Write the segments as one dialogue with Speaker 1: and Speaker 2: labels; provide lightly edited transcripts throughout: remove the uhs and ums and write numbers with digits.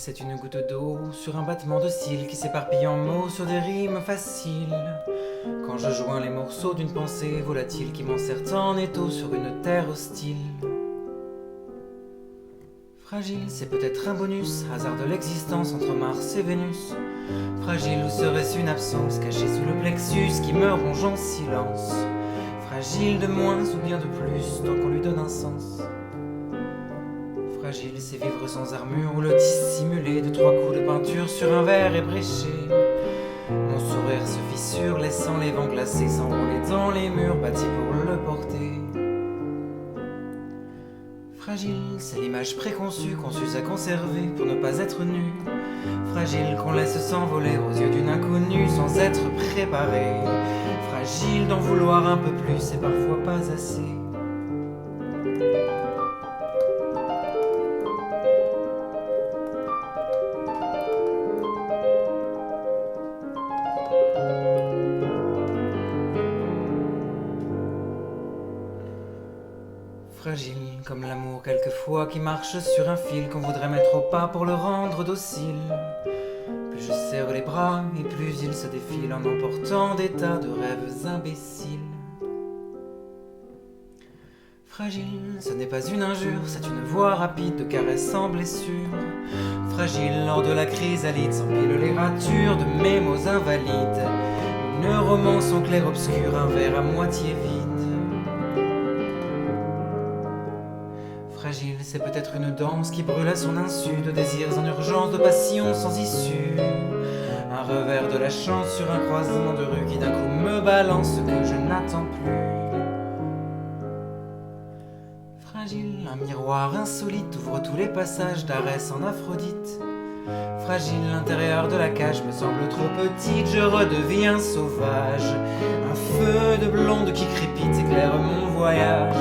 Speaker 1: c'est une goutte d'eau sur un battement de cils qui s'éparpille en mots sur des rimes faciles. Quand je joins les morceaux d'une pensée volatile qui m'enserre en étau sur une terre hostile. Fragile, c'est peut-être un bonus, hasard de l'existence entre Mars et Vénus. Fragile, ou serait-ce une absence cachée sous le plexus qui me ronge en silence. Fragile de moins ou bien de plus, tant qu'on lui donne un sens. Fragile, c'est vivre sans armure ou le dissimuler de 3 coups de peinture sur un verre ébréché. Mon sourire se fissure, laissant les vents glacés s'enrouler dans les murs bâtis pour le porter. Fragile, c'est l'image préconçue qu'on s'use à conserver pour ne pas être nu. Fragile, qu'on laisse s'envoler aux yeux d'une inconnue sans être préparé. Fragile, d'en vouloir un peu plus et parfois pas assez. Fragile comme l'amour quelquefois qui marche sur un fil qu'on voudrait mettre au pas pour le rendre docile. Plus je serre les bras et plus il se défile en emportant des tas de rêves imbéciles. Fragile, ce n'est pas une injure, c'est une voie rapide de caresses sans blessure. Fragile, lors de la chrysalide s'empilent les ratures de mes mots invalides. Une romance en clair-obscur, un verre à moitié vide. Fragile, c'est peut-être une danse qui brûle à son insu, de désirs en urgence, de passion sans issue. Un revers de la chance sur un croisement de rue qui d'un coup me balance ce que je n'attends plus. Fragile, un miroir insolite ouvre tous les passages d'Arès en Aphrodite. Fragile, l'intérieur de la cage me semble trop petite, je redeviens sauvage. Un feu de blonde qui crépite éclaire mon voyage.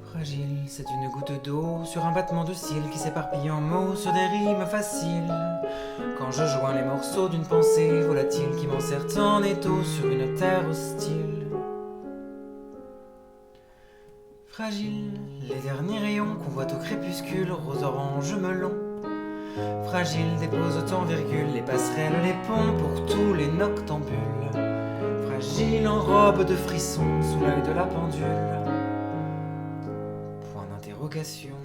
Speaker 1: Fragile, c'est une goutte d'eau sur un battement de cils qui s'éparpille en mots sur des rimes faciles. Quand je joins les morceaux d'une pensée volatile qui m'enserre en étau sur une terre hostile. Fragile, les derniers rayons qu'on voit au crépuscule, rose orange melon. Fragile, dépose en virgule les passerelles, les ponts pour tous les noctambules. Fragile en robe de frisson sous l'œil de la pendule. Point d'interrogation.